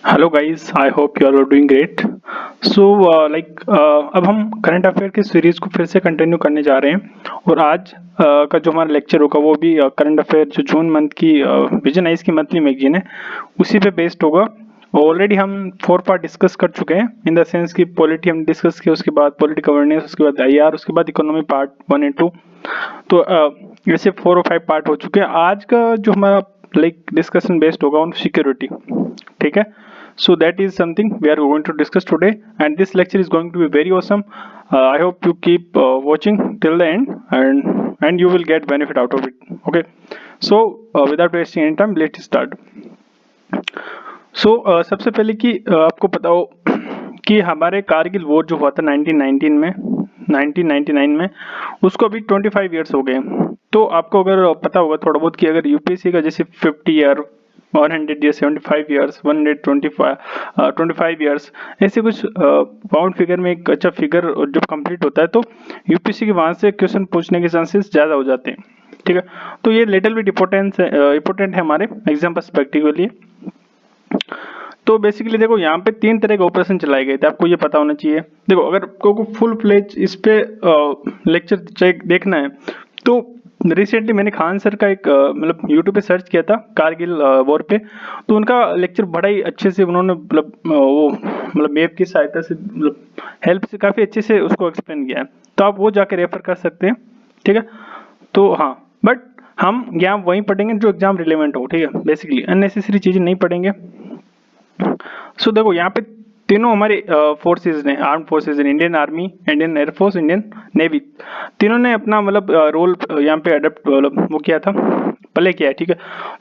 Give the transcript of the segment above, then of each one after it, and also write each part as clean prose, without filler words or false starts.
Hello guys, I hope you are doing great. So अब हम current affair की series को फिर से कंटिन्यू करने जा रहे हैं और आज का जो हमारा लेक्चर होगा वो भी करंट अफेयर जो जून मंथ की विजन आइज की मंथली मैगजीन है उसी पे बेस्ड होगा। ऑलरेडी हम 4 पार्ट डिस्कस कर चुके हैं इन द सेंस कि पॉलिटी हम डिस्कस किया, उसके बाद पॉलिटी गवर्नेंस, उसके बाद आईआर, उसके बाद इकोनॉमी पार्ट 1 एंड 2। तो ऐसे 4 और 5 पार्ट हो चुके हैं। आज का जो हमारा डिस्कशन बेस्ड होगा ऑन सिक्योरिटी। ठीक है, so that is something we are going to discuss today, and this lecture is going to be very awesome. I hope you keep watching till the end, and you will get benefit out of it. Okay, so without wasting any time, let's start. सबसे पहले कि आपको पता हो कि हमारे Kargil war जो हुआ था 1999 में, उसको अभी 25 ईयर्स हो गए हैं। तो आपको अगर पता होगा थोड़ा बहुत कि अगर यूपीएससी का जैसे 50 ईयर, 100 ईयर, 75 ईयर्स, 125 ईयर्स, ऐसे कुछ पाउंड फिगर में एक अच्छा फिगर जब कंप्लीट होता है तो यूपीएससी के वहाँ से क्वेश्चन पूछने के चांसेस ज़्यादा हो जाते हैं। ठीक है, तो ये लिटिल बिट इम्पोर्टेंट है हमारे एग्जाम पर्सपेक्टिव के लिए। तो बेसिकली देखो यहाँ पे 3 तरह के ऑपरेशन चलाए गए थे, आपको ये पता होना चाहिए। देखो अगर को फुल फ्लेज इस पे लेक्चर चेक देखना है तो रिसेंटली मैंने खान सर का एक मतलब यूट्यूब पे सर्च किया था कारगिल वॉर पे, तो उनका लेक्चर बड़ा ही अच्छे से उन्होंने मैप की सहायता से हेल्प से काफ़ी अच्छे से उसको एक्सप्लेन किया है, तो आप वो जाके रेफर कर सकते हैं। ठीक है, तो हाँ, बट हम यहाँ वहीं पढ़ेंगे जो एग्जाम रिलेवेंट हो। ठीक है, बेसिकली अननेसेसरी चीज़ें नहीं पढ़ेंगे। देखो यहाँ पे तीनों हमारे फोर्सेज ने, आर्म फोर्सेज ने, Indian army, Indian air force, Indian navy, तीनों ने अपना रोल यहाँ पे अडेप्ट वो किया था, प्ले किया है। ठीक है,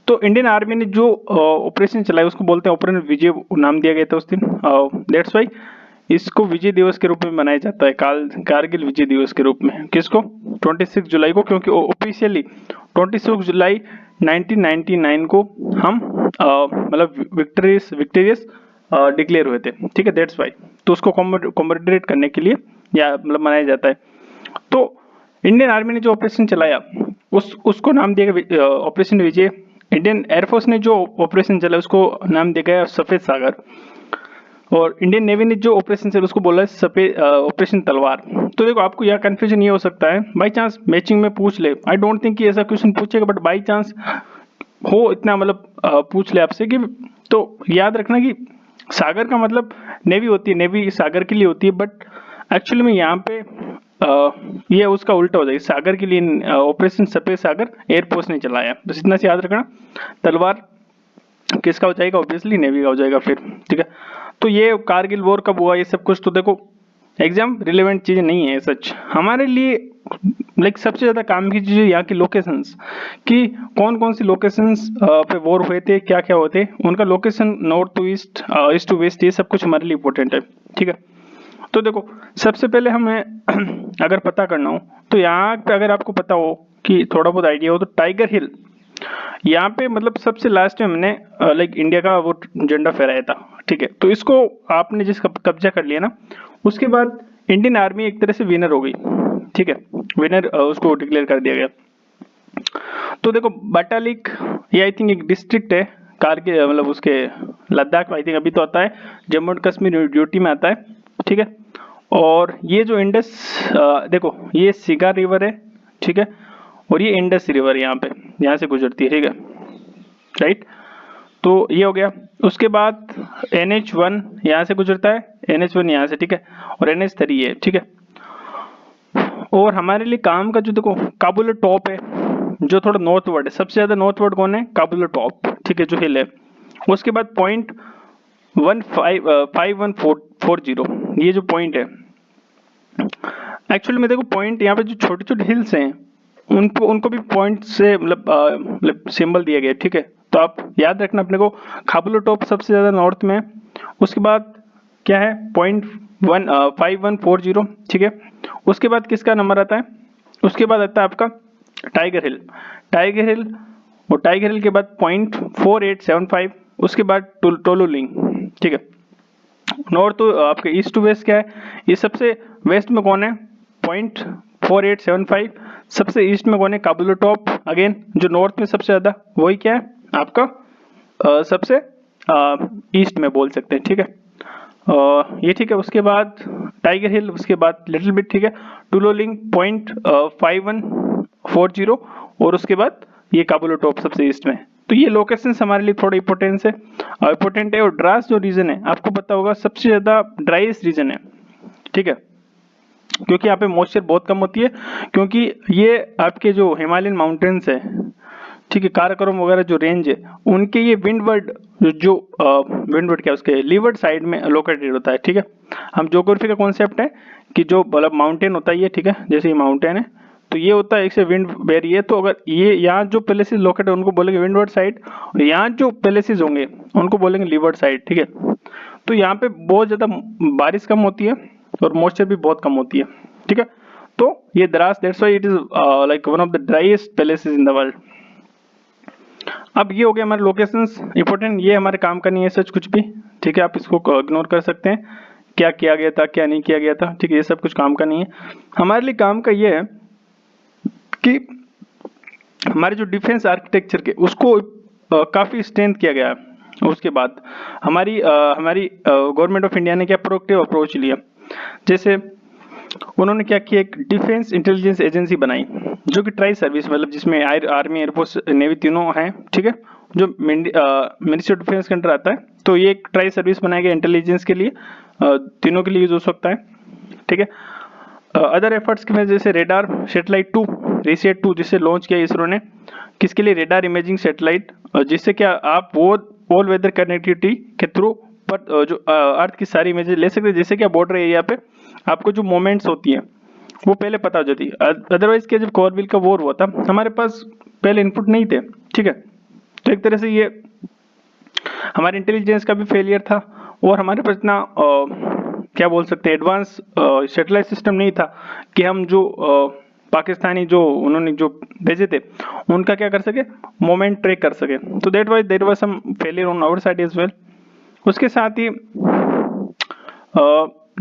तो इंडियन आर्मी ने जो ऑपरेशन चलाया उसको बोलते हैं ऑपरेशन विजय, नाम दिया गया था उस दिन। दैट्स वाई इसको विजय दिवस के रूप में मनाया जाता है, कारगिल विजय दिवस के रूप में। किसको? 26 जुलाई को, क्योंकि ऑफिशियली 26 जुलाई 1999 को हम विक्टोरियस डिक्लेयर हुए थे। ठीक है, दैट्स वाई तो उसको कॉमेमोरेट करने के लिए या मनाया जाता है। तो इंडियन आर्मी ने जो ऑपरेशन चलाया उसको नाम दिया गया ऑपरेशन विजय। इंडियन एयरफोर्स ने जो ऑपरेशन चलाया उसको नाम दिया गया सफेद सागर, और इंडियन नेवी ने जो ऑपरेशन चला उसको बोला है सफेद ऑपरेशन तलवार। तो देखो आपको यह कंफ्यूजन ये हो सकता है, बाई चांस मैचिंग में पूछ ले, आई डोंट थिंक कि ऐसा क्वेश्चन पूछेगा, बट बाई चांस हो इतना पूछ ले आपसे कि, तो याद रखना कि सागर का मतलब नेवी होती है, नेवी सागर के लिए होती है, बट एक्चुअली में यहाँ पे ये उसका उल्टा हो जाएगा। सागर के लिए ऑपरेशन सफेद सागर एयरफोर्स ने चलाया, बस इतना से याद रखना। तलवार किसका हो जाएगा? ऑब्वियसली नेवी का हो जाएगा फिर। ठीक है, तो ये कारगिल वॉर कब हुआ ये सब कुछ, तो देखो एग्जाम रिलेवेंट चीजें नहीं है सच हमारे लिए। सबसे ज्यादा काम की चीजें यहाँ की लोकेशंस, कि कौन कौन सी लोकेशंस पे वॉर हुए थे, क्या क्या होते, उनका location north to east, east to west, ये सब कुछ हमारे लिए इंपॉर्टेंट है। ठीक है, तो देखो सबसे पहले हमें अगर पता करना हो तो यहाँ पे अगर आपको पता हो कि थोड़ा बहुत आइडिया हो तो टाइगर हिल, यहाँ पे सबसे लास्ट में हमने इंडिया का वो झंडा फहराया था। ठीक है, तो इसको आपने जिस कब्जा कर लिया ना, उसके बाद इंडियन आर्मी एक तरह से विनर हो गई। ठीक है, विनर उसको डिक्लेयर कर दिया गया। तो देखो बटालिक, ये आई थिंक एक डिस्ट्रिक्ट है कारगिल, उसके लद्दाख आई थिंक अभी तो आता है, जम्मू एंड कश्मीर ड्यूटी में आता है। ठीक है, और ये जो इंडस, देखो ये सिगार रिवर है। ठीक है, और ये इंडस रिवर यहाँ से गुजरती है। ठीक है, राइट, तो ये हो गया। उसके बाद NH1 यहाँ से गुजरता है, NH1 यहाँ से। ठीक है, और NH3 है। ठीक है, और हमारे लिए काम का जो देखो काबुल टॉप है जो थोड़ा नॉर्थ वर्ड है, सबसे ज्यादा नॉर्थ वर्ड कौन है? काबुल टॉप। ठीक है, जो हिल है। उसके बाद पॉइंट 5140, ये जो पॉइंट है, एक्चुअली में देखो पॉइंट यहाँ पे जो छोटे छोटे हिल्स हैं उनको भी पॉइंट से सिंबल दिया गया है। ठीक है, तो आप याद रखना अपने को, काबुल टॉप सबसे ज्यादा नॉर्थ में है। उसके बाद क्या है? 5140। ठीक है, उसके बाद किसका नंबर आता है? उसके बाद आता है आपका टाइगर हिल। टाइगर हिल, और टाइगर हिल के बाद 0.4875, उसके बाद टोलुलिंग। ठीक है, नॉर्थ तो आपके ईस्ट टू वेस्ट क्या है? ये सबसे वेस्ट में कौन है? 0.4875। सबसे ईस्ट में कौन है? काबुल टॉप। अगेन जो नॉर्थ में सबसे ज्यादा, वही क्या है आपका सबसे ईस्ट में बोल सकते हैं, ठीक है। ये ठीक है। उसके बाद टाइगर हिल, उसके बाद लिटिल बिट, ठीक है। टुलोलिंग पॉइंट 5140, और उसके बाद ये काबुलो टॉप सबसे ईस्ट में। तो ये लोकेशंस हमारे लिए थोड़ा इंपॉर्टेंट है। और द्रास जो रीजन है आपको पता होगा सबसे ज्यादा ड्राइएस्ट रीजन है, ठीक है, क्योंकि यहाँ पे मॉइस्चर बहुत कम होती है, क्योंकि ये आपके जो हिमालयन माउंटेन्स है, ठीक है, काराकोरम वगैरह जो रेंज है, उनके ये विंडवर्ड जो विंडवर्ड क्या उसके लीवर्ड साइड में लोकेटेड होता है, ठीक है। हम ज्योग्राफी का कॉन्सेप्ट है कि जो मतलब माउंटेन होता है ये, ठीक है, जैसे ये माउंटेन है तो ये होता है एक से विंड वेरी है, तो अगर ये यहाँ जो प्लेसेस लोकेटेड है उनको बोलेंगे विंडवर्ड साइड, और यहाँ जो प्लेसेस होंगे उनको बोलेंगे लीवर्ड साइड, ठीक है। तो यहाँ पे बहुत ज्यादा बारिश कम होती है और मॉइस्चर भी बहुत कम होती है, ठीक है। तो ये Dras, that's why it is like one of the driest places in the world. अब ये हो गया हमारे लोकेशंस इंपॉर्टेंट, ये हमारे काम का नहीं है सच कुछ भी, ठीक है। आप इसको इग्नोर कर सकते हैं, क्या किया गया था क्या नहीं किया गया था, ठीक है, ये सब कुछ काम का नहीं है। हमारे लिए काम का ये है कि हमारे जो डिफेंस आर्किटेक्चर के उसको काफी स्ट्रेंथ किया गया है। उसके बाद हमारी गवर्नमेंट ऑफ इंडिया ने क्या प्रोएक्टिव अप्रोच लिया, जैसे उन्होंने क्या किया, एक डिफेंस इंटेलिजेंस एजेंसी बनाई जो कि ट्राई सर्विस, मतलब जिसमें आर्मी, एयरफोर्स, नेवी तीनों हैं, ठीक है, जो मिनिस्ट्री ऑफ डिफेंस के अंडर आता है। तो ये एक ट्राई सर्विस बनाया गया इंटेलिजेंस के लिए, तीनों के लिए यूज हो सकता है, ठीक है। अदर एफर्ट्स की वजह से रेडार सैटेलाइट 2, रीसेट 2 जिसे लॉन्च किया इसरो ने, किसके लिए, रेडार इमेजिंग सैटेलाइट, जिससे क्या आप वो ऑल वेदर कनेक्टिविटी के थ्रू पर जो अर्थ की सारी इमेजेस ले सकते हैं, जिससे क्या बॉर्डर एरिया पे आपको जो मोमेंट्स होती है वो पहले पता हो जाती है। अदरवाइज क्या, जब कॉरविल का वॉर हुआ था हमारे पास पहले इनपुट नहीं थे, ठीक है। तो एक तरह से ये हमारे इंटेलिजेंस का भी फेलियर था, और हमारे पास इतना क्या बोल सकते हैं एडवांस सैटेलाइट सिस्टम नहीं था कि हम जो पाकिस्तानी जो उन्होंने जो भेजे थे उनका क्या कर सके, मोमेंट ट्रैक कर सके। तो that was there was some failure on our side as well. उसके साथ ही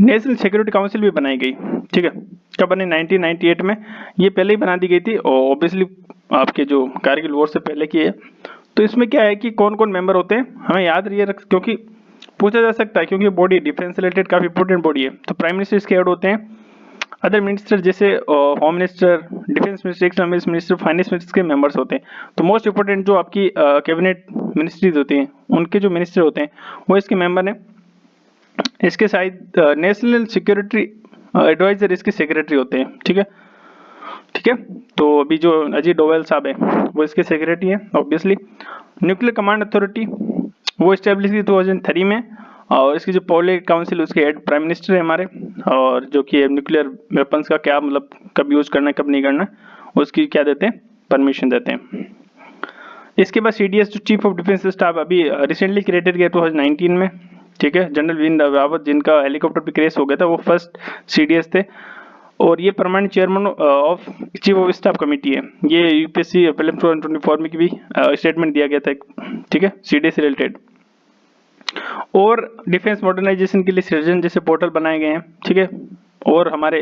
नेशनल सिक्योरिटी काउंसिल भी बनाई गई, ठीक है। कब बने, 1998 में। ये पहले ही बना दी गई थी, और ऑब्वियसली आपके जो कारगिल वॉर से पहले की है। तो इसमें क्या है कि कौन कौन मेंबर होते हैं हमें याद रहिए, क्योंकि पूछा जा सकता है, क्योंकि बॉडी डिफेंस रिलेटेड काफी इंपॉर्टेंट बॉडी है। तो प्राइम मिनिस्टर इसके हेड होते हैं, अदर मिनिस्टर जैसे home minister, defence minister, economics minister, finance minister के मेंबर्स होते हैं। तो मोस्ट इंपोर्टेंट जो आपकी कैबिनेट मिनिस्ट्रीज होती हैं उनके जो मिनिस्टर होते हैं वो इसके मेंबर हैं। इसके साथ नेशनल सिक्योरिटी एडवाइजर इसके सेक्रेटरी होते हैं, ठीक है, ठीक है। तो अभी जो अजीत डोवाल साहब है वो इसके सेक्रेटरी हैं ऑब्वियसली। न्यूक्लियर कमांड अथॉरिटी वो इस्टेब्लिश की 2003 में, और इसकी जो पॉलिटिकल काउंसिल उसके हेड प्राइम मिनिस्टर है हमारे, और जो कि न्यूक्लियर वेपन्स का क्या मतलब कब यूज करना है कब नहीं करना उसकी क्या देते हैं, परमिशन देते हैं। इसके बाद सीडीएस जो चीफ ऑफ डिफेंस स्टाफ अभी रिसेंटली क्रिएटेड किया 2019 में, ठीक है, जनरल विपिन रावत जिनका हेलीकॉप्टर पे क्रेश हो गया था वो फर्स्ट सीडीएस थे, और ये permanent chairman of chief of staff committee है। ये यूपीएससी प्रीलिम्स 2024 में की भी स्टेटमेंट दिया गया था, ठीक है, सीडीएस से रिलेटेड। और डिफेंस मॉडर्नाइजेशन के लिए सृजन जैसे पोर्टल बनाए गए हैं, ठीक है, और हमारे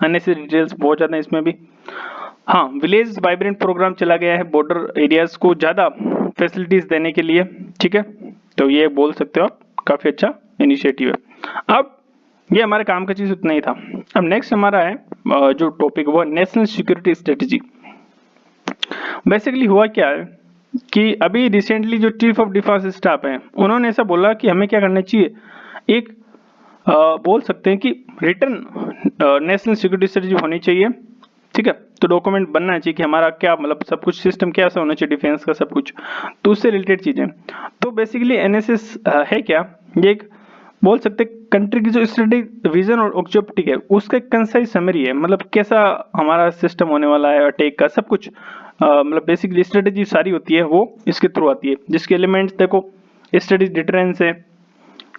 अन्य से डिटेल्स बहुत ज़्यादा इसमें भी। हाँ, विलेज वाइब्रेंट प्रोग्राम चला गया है बॉर्डर एरियाज को ज़्यादा फैसिलिटीज देने के लिए, ठीक है। तो ये बोल सकते हो आप, काफ़ी अच्छा इनिशिएटिव है। अब ये हमारे काम का चीज़ उतना ही था। अब नेक्स्ट हमारा है जो टॉपिक वो नेशनल सिक्योरिटी स्ट्रेटेजी। बेसिकली हुआ क्या है कि अभी रिसेंटली जो चीफ ऑफ डिफेंस स्टाफ है उन्होंने ऐसा बोला कि हमें क्या करना चाहिए, एक बोल सकते हैं कि रिटर्न नेशनल सिक्योरिटी स्ट्रेटेजी होनी चाहिए, ठीक है। तो डॉक्यूमेंट बनना चाहिए कि हमारा क्या मतलब सब कुछ सिस्टम कैसा होना चाहिए डिफेंस का सब कुछ, तो उससे रिलेटेड चीजें। तो बेसिकली एनएसएस है क्या, ये एक बोल सकते कंट्री की जो स्ट्रेटेजिक विजन और ऑब्जेक्टिव है उसका एक कंसाइज समरी है, मतलब कैसा हमारा सिस्टम होने वाला है अटैक का सब कुछ, मतलब बेसिकली स्ट्रेटेजी सारी होती है वो इसके थ्रू आती है, जिसके एलिमेंट्स देखो स्ट्रेटेजी डिटरेंस है,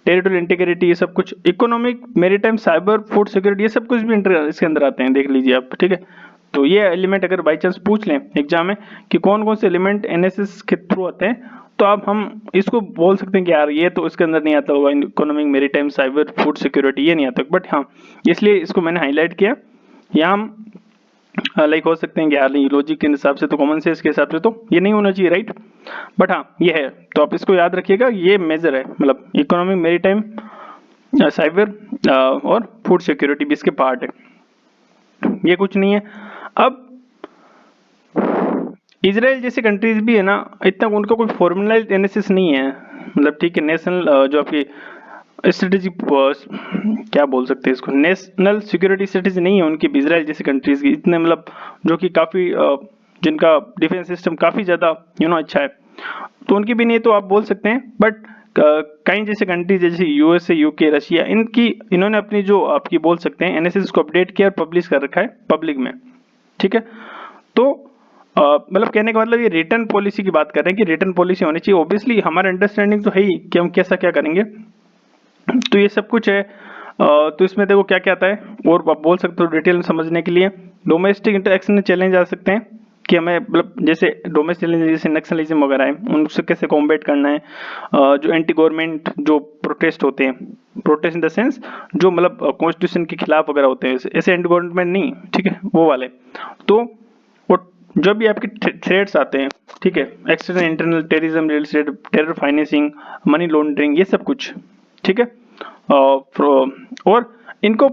टेरिटोरियल इंटीग्रिटी, ये सब कुछ, economic, maritime, cyber, food security, ये सब कुछ भी इसके अंदर आते हैं, देख लीजिए आप, ठीक है। तो ये एलिमेंट अगर बाई चांस पूछ लें एग्जाम में कि कौन कौन से एलिमेंट एनएसएस के थ्रू आते हैं, तो अब हम इसको बोल सकते हैं कि यार ये तो इसके अंदर नहीं आता होगा, economic, maritime, cyber, food security ये नहीं आता, बट हाँ इसलिए इसको मैंने हाईलाइट किया। यहाँ हम लाइक हो सकते हैं कि यार नहीं, लॉजिक के हिसाब से तो, कॉमन सेंस के हिसाब से तो ये नहीं होना चाहिए, राइट। बट हाँ ये है, तो आप इसको याद रखिएगा, ये मेजर है, मतलब इकोनॉमी, मेरीटाइम, साइबर और फूड सिक्योरिटी भी इसके पार्ट है, ये कुछ नहीं है। अब इजराइल जैसे कंट्रीज भी है ना, इतना उनका कोई फॉर्मलाइज्ड एनालिसिस नहीं है, मतलब ठीक है, नेशनल जो आपकी स्ट्रेटेजी, क्या बोल सकते हैं इसको, नेशनल सिक्योरिटी स्ट्रेटेजी नहीं है उनकी भी, इजराइल जैसे कंट्रीज की इतने, मतलब जो कि काफ़ी जिनका डिफेंस सिस्टम काफ़ी ज़्यादा अच्छा है, तो उनकी भी नहीं, तो आप बोल सकते हैं। बट कई जैसे कंट्रीज जैसे यूएसए, यूके, रशिया, इन्होंने अपनी जो आपकी बोल सकते हैं एनालिसिस को अपडेट किया और पब्लिश कर रखा है पब्लिक में, ठीक है। तो मतलब कहने का मतलब ये रिटर्न पॉलिसी की बात कर रहे हैं कि रिटर्न पॉलिसी होनी चाहिए, ऑब्वियसली हमारा अंडरस्टैंडिंग तो है ही कि हम कैसा क्या करेंगे, तो ये सब कुछ है। तो इसमें देखो क्या क्या आता है, और आप बोल सकते हो डिटेल में समझने के लिए, डोमेस्टिक इंटरेक्शन में चैलेंज आ सकते हैं कि हमें, मतलब जैसे डोमेस्टिक चैलेंज जैसे नक्सलिज्म वगैरह है, उनसे कैसे कॉम्बेट करना है, जो एंटी गवर्नमेंट जो प्रोटेस्ट होते हैं, प्रोटेस्ट इन द सेंस जो मतलब कॉन्स्टिट्यूशन के खिलाफ वगैरह होते हैं, ऐसे एंटी गवर्नमेंट नहीं, ठीक है, वो वाले। तो वो जो भी आपके थ्रेड्स आते हैं, ठीक है, external internal terrorism, real estate, terror financing, money laundering, ये सब कुछ, ठीक है। और इनको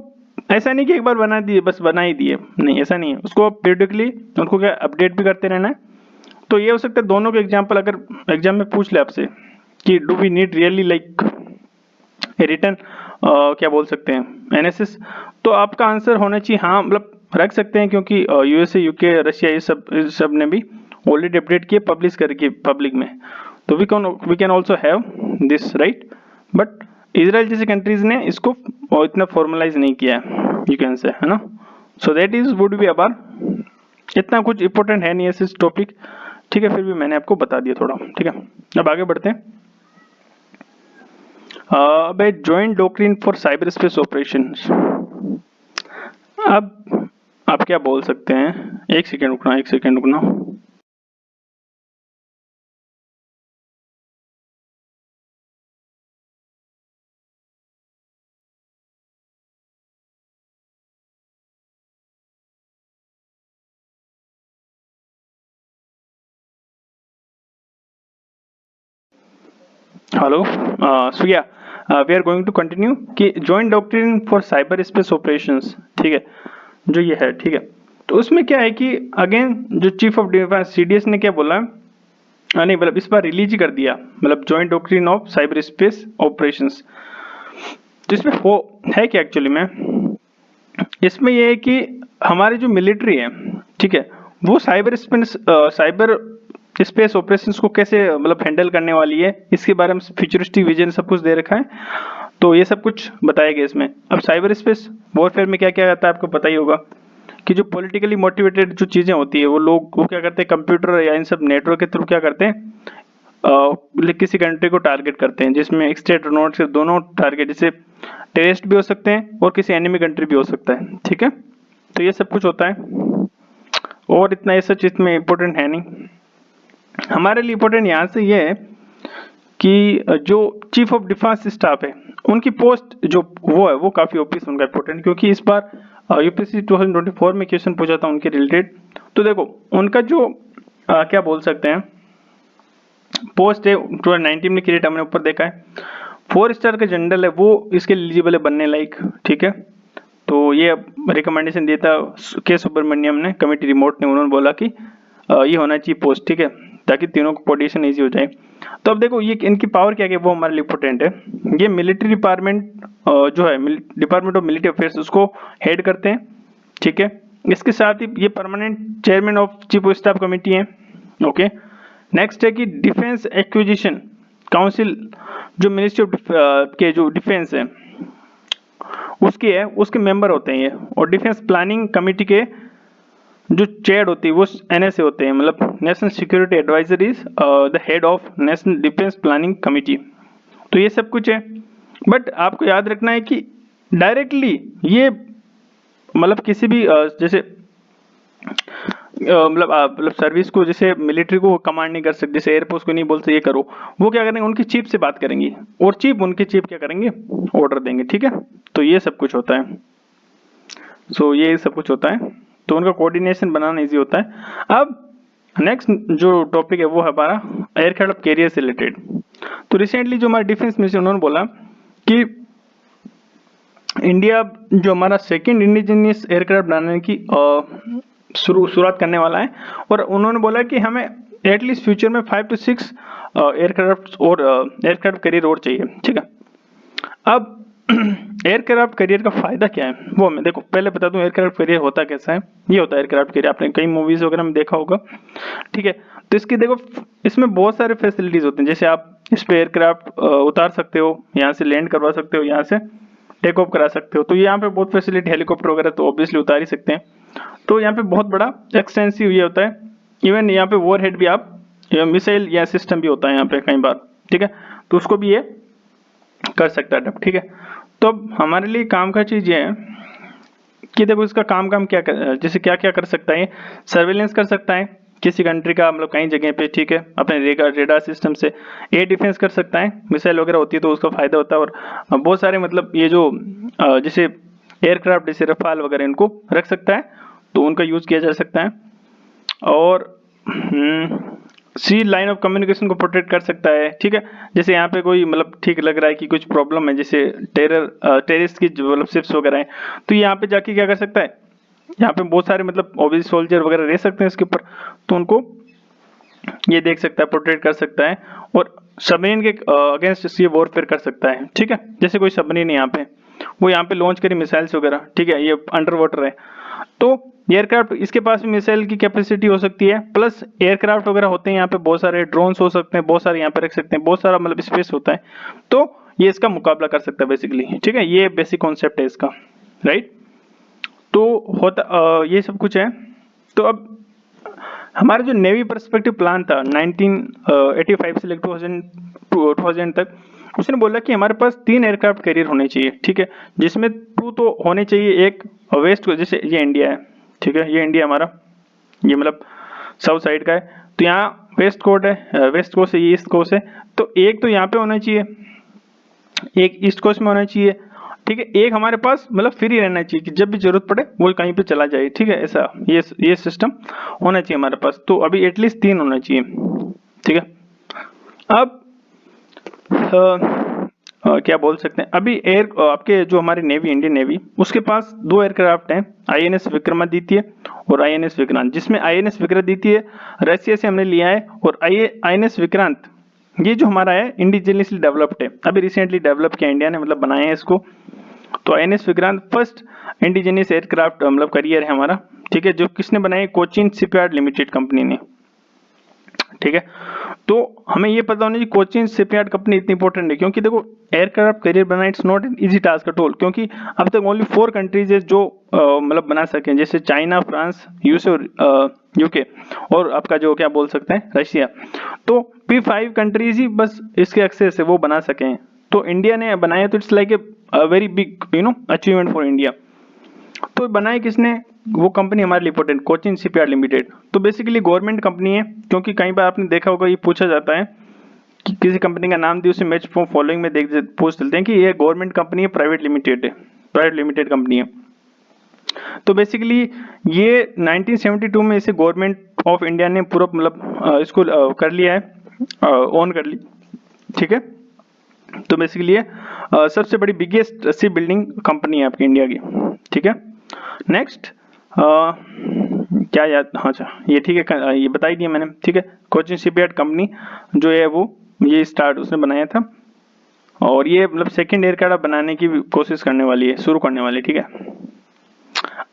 ऐसा नहीं कि एक बार बना दिए बस बना ही दिए, नहीं ऐसा नहीं है, उसको पीरियडिकली उनको क्या अपडेट भी करते रहना है। तो ये हो सकता है दोनों के एग्जांपल अगर एग्जाम में पूछ ले आपसे कि do we need really like return, क्या बोल सकते हैं, एनालिसिस, तो आपका आंसर होना चाहिए हाँ, मतलब रख सकते हैं, क्योंकि यूएसए, यूके, रशिया, ये सब ने भी ऑलरेडी अपडेट किए, पब्लिश करके पब्लिक में, तो we can also have this, right. But Israel जैसी कंट्रीज ने इसको इतना फॉर्मलाइज नहीं किया है, यू कैन से, है ना। So that is would be अबार, इतना कुछ इंपॉर्टेंट है नहीं ऐसे टॉपिक, ठीक है, फिर भी मैंने आपको बता दिया थोड़ा, ठीक है। अब आगे बढ़ते हैं। अब है joint doctrine for cyberspace operations. अब आप क्या बोल सकते हैं, एक सेकेंड रुकना, एक सेकेंड रुकना। Hello, so yeah we are going to continue कि joint doctrine for cyberspace operations, ठीक है, जो ये है, ठीक है। तो उसमें क्या है कि अगेन जो चीफ ऑफ डिफेंस सीडीएस ने क्या बोला, नहीं मतलब इस बार रिलीज ही कर दिया, मतलब joint doctrine of cyber space operations. तो इसमें हो है क्या एक्चुअली में, इसमें ये है कि हमारी जो मिलिट्री है, ठीक है, वो साइबर स्पेस ऑपरेशंस को कैसे मतलब हैंडल करने वाली है, इसके बारे में फ्यूचरिस्टिक विजन सब कुछ दे रखा है, तो ये सब कुछ बताया गया इसमें। अब साइबर स्पेस वॉरफेयर में क्या क्या आता है आपको पता ही होगा, कि जो पॉलिटिकली मोटिवेटेड जो चीज़ें होती है, वो क्या करते हैं, कंप्यूटर या इन सब नेटवर्क के थ्रू क्या करते हैं, किसी कंट्री को टारगेट करते हैं, जिसमें एक स्टेट और नॉट से दोनों टारगेट, जैसे टेररिस्ट भी हो सकते हैं और किसी एनिमी कंट्री भी हो सकता है, ठीक है। तो ये सब कुछ होता है, और इतना ऐसा चीज में इम्पोर्टेंट है नहीं हमारे लिए। इम्पोर्टेंट यहाँ से ये है कि जो चीफ ऑफ डिफेंस स्टाफ है, उनकी पोस्ट जो वो है, वो काफ़ी ऑब्वियस उनका इम्पोर्टेंट, क्योंकि इस बार यूपीएससी 2024 में क्वेश्चन पूछा था उनके रिलेटेड। तो देखो उनका जो क्या बोल सकते हैं पोस्ट है, 2019 में क्रिएट हमने ऊपर देखा है, 4 स्टार का जनरल है, वो इसके एलिजिबल है बनने लायक, ठीक है। तो ये रिकमेंडेशन दिया था के सुब्रमण्यम ने, कमेटी रिमोट ने, उन्होंने बोला कि ये होना चाहिए पोस्ट, ठीक है, ताकि तीनों को पोजीशन इजी हो जाए। तो अब देखो ये इनकी पावर क्या है, वो हमारे लिए इंपॉर्टेंट है। ये मिलिट्री डिपार्टमेंट जो है, डिपार्टमेंट ऑफ मिलिट्री अफेयर्स, उसको हेड करते हैं, ठीक है। इसके साथ ही ये permanent chairman of chief of staff committee है, ओके। नेक्स्ट है कि डिफेंस एक्विजिशन काउंसिल, जो मिनिस्ट्री ऑफ के जो डिफेंस है उसकी है, उसके मेंबर होते हैं ये, और डिफेंस प्लानिंग कमेटी के जो चेयर होती है वो एनएसए होते हैं, मतलब national security adviser is the head of national defence planning committee. तो ये सब कुछ है, बट आपको याद रखना है कि डायरेक्टली ये मतलब किसी भी जैसे मतलब सर्विस को, जैसे मिलिट्री को कमांड नहीं कर सकते, जैसे एयरफोर्स को नहीं बोल सकते ये करो, वो क्या करेंगे उनकी चीफ से बात करेंगे, और उनके चीफ क्या करेंगे, ऑर्डर देंगे, ठीक है। तो ये सब कुछ होता है, सो ये सब कुछ होता है। तो उनका कोऑर्डिनेशन बनाना ईजी होता है। अब नेक्स्ट जो टॉपिक है वो है हमारा एयरक्राफ्ट कैरियर से रिलेटेड। तो रिसेंटली जो हमारे डिफेंस मिनिस्टर उन्होंने बोला कि इंडिया जो हमारा सेकंड इंडिजिनियस एयरक्राफ्ट बनाने की शुरुआत करने वाला है, और उन्होंने बोला कि हमें एटलीस्ट फ्यूचर में 5 to 6 एयरक्राफ्ट और एयरक्राफ्ट करियर और चाहिए। ठीक है, अब एयरक्राफ्ट करियर का फायदा क्या है वो मैं देखो पहले बता दूं। एयरक्राफ्ट करियर होता कैसा है, ये होता है एयरक्राफ्ट करियर, आपने कई मूवीज वगैरह में देखा होगा। ठीक है, तो इसकी देखो इसमें बहुत सारे फैसिलिटीज होते हैं, जैसे आप इस पे एयरक्राफ्ट उतार सकते हो, यहाँ से लैंड करवा सकते हो, यहाँ से टेक ऑफ करा सकते हो। तो यहाँ पे बहुत फैसिलिटी, हेलीकॉप्टर वगैरह तो ऑब्वियसली उतार ही सकते हैं। तो यहाँ पे बहुत बड़ा एक्सटेंसिव ये होता है। इवन यहाँ पे वॉर हेड भी आप मिसाइल या सिस्टम भी होता है यहाँ पे कई बार। ठीक है, तो उसको भी ये कर सकता है। ठीक है, तो अब हमारे लिए काम का चीज ये है कि देखो इसका काम क्या जैसे क्या क्या कर सकता है। सर्वेलेंस कर सकता है किसी कंट्री का, मतलब कई जगह पे। ठीक है, अपने रेडार सिस्टम से एयर डिफेंस कर सकता है, मिसाइल वगैरह होती है तो उसका फायदा होता है। और बहुत सारे मतलब ये जो जैसे एयरक्राफ्ट जैसे रफाल वगैरह इनको रख सकता है, तो उनका यूज किया जा सकता है। और सी लाइन ऑफ कम्युनिकेशन को प्रोटेक्ट कर सकता है। ठीक है, जैसे यहाँ पे कोई मतलब ठीक लग रहा है कि कुछ प्रॉब्लम है, जैसे टेररिस्ट की जो मतलब शिप्स वगैरह हैं, तो यहाँ पे जाके क्या कर सकता है, यहाँ पे बहुत सारे मतलब ऑब्वियस सोल्जर वगैरह रह सकते हैं इसके ऊपर, तो उनको ये देख सकता है, प्रोटेक्ट कर सकता है। और सबमरीन के अगेंस्ट ये वॉरफेयर कर सकता है। ठीक है, जैसे कोई सबमरीन है यहाँ पे, वो यहाँ पे लॉन्च करी मिसाइल्स वगैरह। ठीक है, ये अंडर वाटर है, तो एयरक्राफ्ट इसके पास भी मिसाइल की कैपेसिटी हो सकती है, प्लस एयरक्राफ्ट वगैरह होते हैं यहाँ पे, बहुत सारे ड्रोन्स हो सकते हैं, बहुत सारे यहाँ पे रख सकते हैं, बहुत सारा मतलब स्पेस होता है, तो ये इसका मुकाबला कर सकता है बेसिकली। ठीक है, ये बेसिक कॉन्सेप्ट है इसका, राइट। तो होता ये सब कुछ है। तो अब हमारा जो नेवी पर्सपेक्टिव प्लान था 1985 से लेकर 2000 तक, उसने बोला कि हमारे पास 3 एयरक्राफ्ट कैरियर होने चाहिए। ठीक है, जिसमें 2 तो होने चाहिए, एक वेस्ट को, जैसे ये इंडिया है। ठीक है, ये इंडिया हमारा, ये मतलब साउथ साइड का है, तो यहाँ वेस्ट कोस्ट है, वेस्ट कोस्ट है, ये ईस्ट कोस्ट है, तो एक तो यहाँ पे होना चाहिए, एक ईस्ट कोस्ट में होना चाहिए। ठीक है, एक हमारे पास मतलब फ्री रहना चाहिए कि जब भी जरूरत पड़े वो कहीं पे चला जाए। ठीक है, ऐसा ये सिस्टम होना चाहिए हमारे पास। तो अभी एटलीस्ट 3 होना चाहिए। ठीक है, अब क्या बोल सकते हैं, अभी आपके जो हमारी नेवी, इंडियन नेवी, उसके पास 2 एयरक्राफ्ट हैं, INS विक्रमादित्य और INS विक्रांत, जिसमें INS विक्रमादित्य रशिया से हमने लिया है, और INS विक्रांत ये जो हमारा है इंडिजिनियसली डेवलप्ड है, अभी रिसेंटली डेवलप किया इंडिया ने, मतलब बनाया है इसको। तो INS Vikrant first indigenous aircraft मतलब करियर है हमारा। ठीक है, जो किसने बनाया, कोचिन शिपयार्ड लिमिटेड कंपनी ने। ठीक है, तो हमें ये पता होना चाहिए कोचिन शिपयार्ड कंपनी इतनी इंपॉर्टेंट है, क्योंकि देखो aircraft carrier banana it's not an easy task at all, क्योंकि अब तक ओनली 4 कंट्रीज है जो मतलब बना सके, जैसे चाइना, फ्रांस, यूएसए और यूके, और आपका जो क्या बोल सकते हैं रशिया। तो P5 कंट्रीज ही बस इसके एक्सेस है वो बना सके हैं। तो इंडिया ने बनाया, तो it's like a very big achievement for India. तो बनाए किसने, वो कंपनी हमारे लिए इंपॉर्टेंट, कोचिन शिपयार्ड लिमिटेड। तो बेसिकली गवर्नमेंट कंपनी है, क्योंकि कई बार आपने देखा होगा ये पूछा जाता है कि किसी कंपनी का नाम दिए, उसे मैच फॉर फॉलोइंग में पूछ लेते हैं कि ये गवर्नमेंट कंपनी है, प्राइवेट लिमिटेड है, प्राइवेट लिमिटेड कंपनी है। तो बेसिकली ये 1972 में इसे गवर्नमेंट ऑफ इंडिया ने पूरा मतलब इसको कर लिया है, ओन कर ली। ठीक है, तो बेसिकली ये सबसे बड़ी बिगेस्ट शिप बिल्डिंग कंपनी है आपकी इंडिया की। ठीक है, नेक्स्ट क्या याद, हाँ अच्छा ये ठीक है, ये बता ही दिया मैंने। ठीक है, कोचिन शिपयार्ड कंपनी जो है वो ये स्टार्ट उसने बनाया था, और ये मतलब सेकंड एयरक्राफ्ट बनाने की कोशिश करने वाली है, शुरू करने वाली है। ठीक है,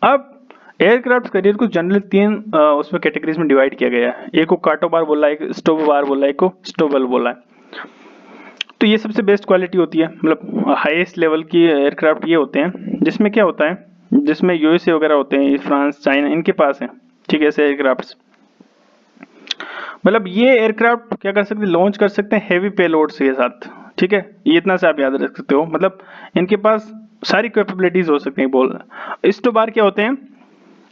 अब एयरक्राफ्ट करियर को जनरली 3 उसमें कैटेगरीज में डिवाइड किया गया है। एक को काटोबार बोला है, एक स्टोबोबार बोला है, एक को स्टोबल बोला है। तो ये सबसे बेस्ट क्वालिटी होती है, मतलब हाईएस्ट लेवल की एयरक्राफ्ट ये होते हैं, जिसमें क्या होता है, जिसमें यूएसए वगैरह होते हैं, फ्रांस, चाइना, इनके पास है। ठीक है, ऐसे एयरक्राफ्ट मतलब ये एयरक्राफ्ट क्या कर सकते हैं, लॉन्च कर सकते हैं हेवी पेलोड्स के साथ। ठीक है, ये इतना से आप याद रख सकते हो, मतलब इनके पास सारी कैपेबिलिटीज हो सकती हैं। बोल स्टोबार क्या होते हैं,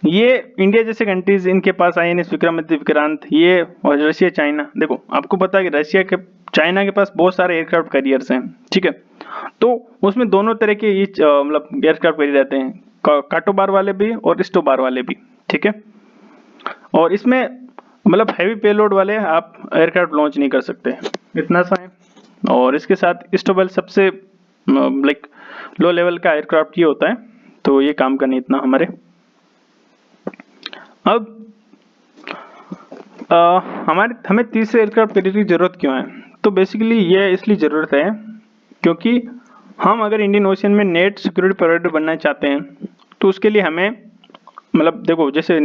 ये इंडिया जैसे कंट्रीज, इनके पास INS विक्रमादित्य, विक्रांत, ये और रशिया, चाइना। देखो आपको पता है कि रशिया के, चाइना के पास बहुत सारे एयरक्राफ्ट कैरियर्स हैं। ठीक है, तो उसमें दोनों तरह के मतलब एयरक्राफ्ट कैरियर रहते हैं, काटोबार वाले भी और स्टोबार वाले भी। ठीक है। और इसमें मतलब हैवी पेलोड वाले आप एयरक्राफ्ट लॉन्च नहीं कर सकते, इतना सा है। और इसके साथ इस्टोबल सबसे लाइक लो लेवल का एयरक्राफ्ट ये होता है, तो ये काम करने इतना हमारे। अब हमें तीसरे एयरक्राफ्ट कैरियर की जरूरत क्यों है? तो बेसिकली ये इसलिए जरूरत है क्योंकि हम अगर इंडियन ओशन में नेट सिक्योरिटी प्रोवाइडर बनना चाहते हैं तो उसके लिए हमें मतलब देखो जैसे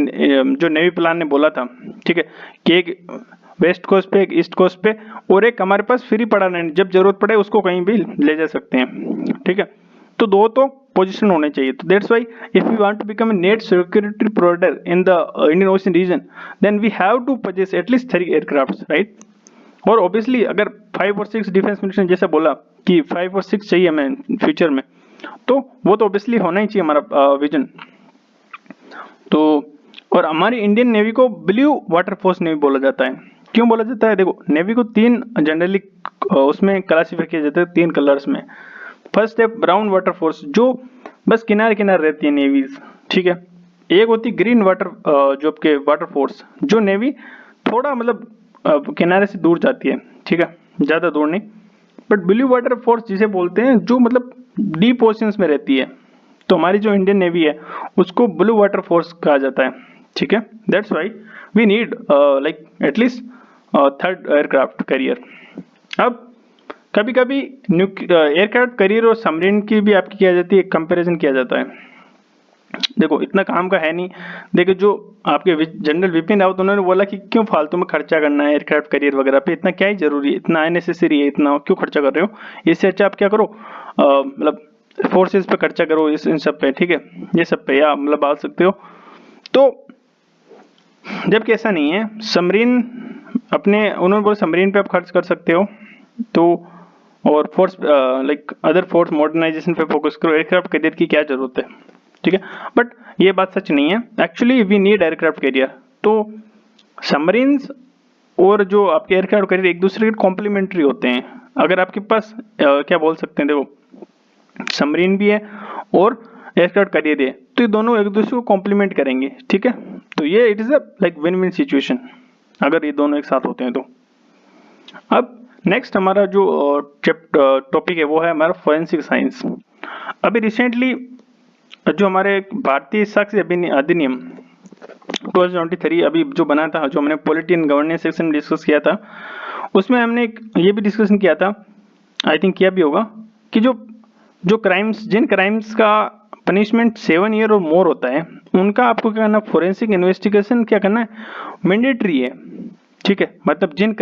जो नेवी प्लान ने बोला था, ठीक है, कि एक वेस्ट कोस्ट पे, एक ईस्ट कोस्ट पे, और एक हमारे पास फ्री पड़ा नहीं, जब जरूरत पड़े उसको कहीं भी ले जा सकते हैं, ठीक है। तो दो तो पोजीशन होने चाहिए। तो that's why if we want to become a net security provider in the Indian Ocean region, then we have to purchase at least 3 aircrafts, right. और ऑब्वियसली अगर 5 और 6 डिफेंस मिनिस्टर जैसा बोला कि 5 और 6 चाहिए हमें फ्यूचर में, तो वो तो ऑब्वियसली होना ही चाहिए हमारा विजन। तो और हमारी इंडियन नेवी को ब्लू वाटर फोर्स नेवी बोला जाता है। क्यों बोला जाता है? देखो नेवी को 3 जनरली उसमें क्लासिफाई किया जाता है 3 कलर्स में। फर्स्ट है ब्राउन वाटर फोर्स, जो बस किनारे किनारे रहती है नेवीज, ठीक है। एक होती ग्रीन वाटर जो आपके वाटर फोर्स, जो नेवी थोड़ा मतलब किनारे से दूर जाती है, ठीक है, ज़्यादा दूर नहीं। बट ब्लू वाटर फोर्स जिसे बोलते हैं जो मतलब डीप ओशंस में रहती है, तो हमारी जो इंडियन नेवी है उसको ब्लू वाटर फोर्स कहा जाता है, ठीक है। That's why we need like at least 3rd aircraft carrier. अब कभी कभी एयरक्राफ्ट कैरियर और सबमरीन की भी आपकी किया जाती है, कंपैरिजन किया जाता है। देखो इतना काम का है नहीं। देखो जो आपके जनरल विपिन रावत उन्होंने बोला कि क्यों फालतू में खर्चा करना है एयरक्राफ्ट कैरियर वगैरह पे, इतना क्या ही जरूरी है, इतना अननेसेसरी है, इतना क्यों खर्चा कर रहे हो, इससे अच्छा आप क्या करो मतलब फोर्सेस पे खर्चा करो, इस इन सब पे, ठीक है, ये सब पे या मतलब बात सकते हो। तो जबकि ऐसा नहीं है, सबमरीन अपने उन्होंने बोला सबमरीन पे आप खर्च कर सकते हो, तो और force like other force modernisation पे फोकस करो, एयरक्राफ्ट कैरियर की क्या जरूरत है, ठीक है। बट ये बात सच नहीं है, actually we need aircraft carrier. तो सबमरीन्स और जो आपके एयरक्राफ्ट कैरियर एक दूसरे के कॉम्प्लीमेंट्री होते हैं। अगर आपके पास क्या बोल सकते हैं, देखो सबमरीन भी है और एयरक्राफ्ट कैरियर है, तो ये दोनों एक दूसरे को कॉम्प्लीमेंट करेंगे, ठीक है। तो ये it is a like win win situation अगर ये दोनों एक साथ होते हैं तो। अब नेक्स्ट हमारा जो टॉपिक है वो है हमारा फोरेंसिक साइंस। अभी रिसेंटली जो हमारे भारतीय साक्ष्य अधिनियम 2023 अभी जो बना था, जो हमने पॉलिटी एंड गवर्नेंस सेक्शन में डिस्कस किया था, उसमें हमने ये भी डिस्कशन किया था, आई थिंक किया भी होगा, कि जो क्राइम्स, जिन क्राइम्स का पनिशमेंट 7 ईयर और मोर होता है, उनका आपको क्या करना, फोरेंसिक इन्वेस्टिगेशन क्या करना है, मैंडेटरी है, ठीक है। मतलब जिन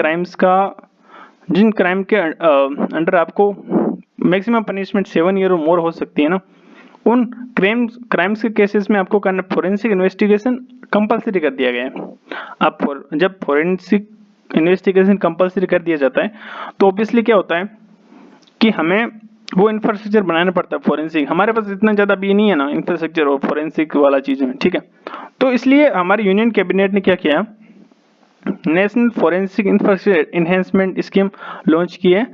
क्राइम के अंडर आपको मैक्सिमम पनिशमेंट 7 ईयर और मोर हो सकती है ना, उन क्राइम्स के केसेस में आपको करना फोरेंसिक इन्वेस्टिगेशन कंपलसरी कर दिया गया है। आप जब फोरेंसिक इन्वेस्टिगेशन कंपलसरी कर दिया जाता है तो ऑब्वियसली क्या होता है कि हमें वो इंफ्रास्ट्रक्चर बनाना पड़ता है फोरेंसिक। हमारे पास इतना ज़्यादा भी नहीं है ना इंफ्रास्ट्रक्चर और फोरेंसिक वाला चीज़ें, ठीक है। तो इसलिए हमारी यूनियन कैबिनेट ने क्या किया, national forensic infrastructure enhancement scheme launch की है,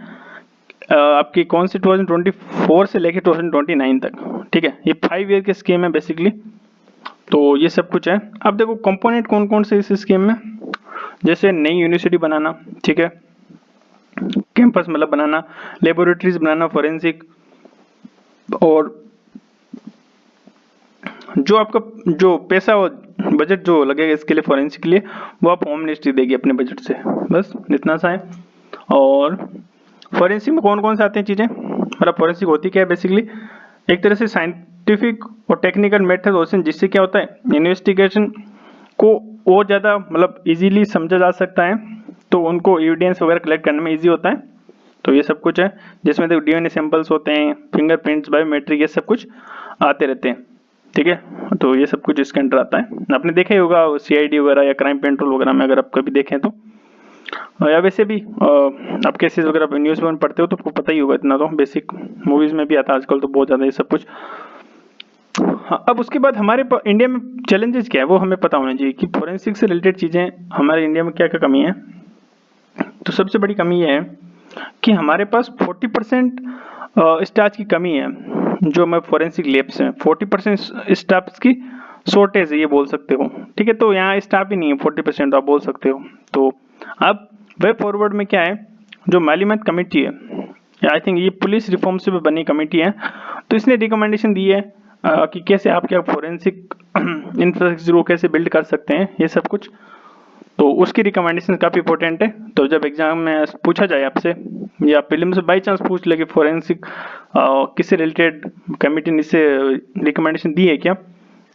आपकी कौन सी 2024 से लेके 2029 तक, ठीक है। ये 5 ईयर की स्कीम है बेसिकली। तो ये सब कुछ है। अब देखो कंपोनेंट कौन कौन से इस स्कीम में, जैसे नई यूनिवर्सिटी बनाना, ठीक है, कैंपस मतलब बनाना, लेबोरेटरीज बनाना फोरेंसिक, और जो आपका जो पैसा बजट जो लगेगा इसके लिए फोरेंसिक के लिए, वो आप होम मिनिस्ट्री देगी अपने बजट से, बस इतना सा है। और फोरेंसिक में कौन कौन से आते हैं चीज़ें, मतलब फोरेंसिक होती क्या है बेसिकली, एक तरह से साइंटिफिक और टेक्निकल मेथड होते हैं जिससे क्या होता है इन्वेस्टिगेशन को और ज़्यादा मतलब इजीली समझा जा सकता है, तो उनको एविडेंस वगैरह कलेक्ट करने में इजी होता है। तो ये सब कुछ है जिसमें देखो डीएनए सैंपल्स होते हैं, फिंगरप्रिंट्स, बायोमेट्रिक, ये सब कुछ आते रहते हैं, ठीक है। तो ये सब कुछ इसके अंडर आता है। आपने देखा ही होगा सीआईडी वगैरह या क्राइम पेट्रोल वगैरह में, अगर आप कभी देखें तो, या वैसे भी आप केसेस वगैरह न्यूज़ में पढ़ते हो तो आपको पता ही होगा, इतना तो बेसिक मूवीज में भी आता है आजकल तो बहुत ज़्यादा ये सब कुछ। हाँ, अब उसके बाद हमारे इंडिया में चैलेंजेस क्या है वो हमें पता होना चाहिए कि फोरेंसिक से रिलेटेड चीज़ें हमारे इंडिया में क्या क्या कमी है। तो सबसे बड़ी कमी ये है कि हमारे पास 40% स्टाफ की कमी है। जो हमारे फोरेंसिक लैब्स हैं 40% स्टाफ की शॉर्टेज है ये बोल सकते हो, ठीक है। तो यहाँ स्टाफ ही नहीं है 40% आप बोल सकते हो। तो अब वे फॉरवर्ड में क्या है, जो मालूमात कमेटी है, आई थिंक ये पुलिस रिफॉर्म से भी बनी कमेटी है, तो इसने रिकमेंडेशन दी है कि कैसे आप क्या फोरेंसिक इंफ्रास्ट्रक्चर को कैसे बिल्ड कर सकते हैं ये सब कुछ। तो उसकी रिकमेंडेशन काफ़ी इंपॉर्टेंट है। तो जब एग्जाम में पूछा जाए आपसे या प्रीलिम्स से बाई चांस पूछ ले कि फोरेंसिक किससे रिलेटेड कमेटी ने इससे रिकमेंडेशन दी है क्या,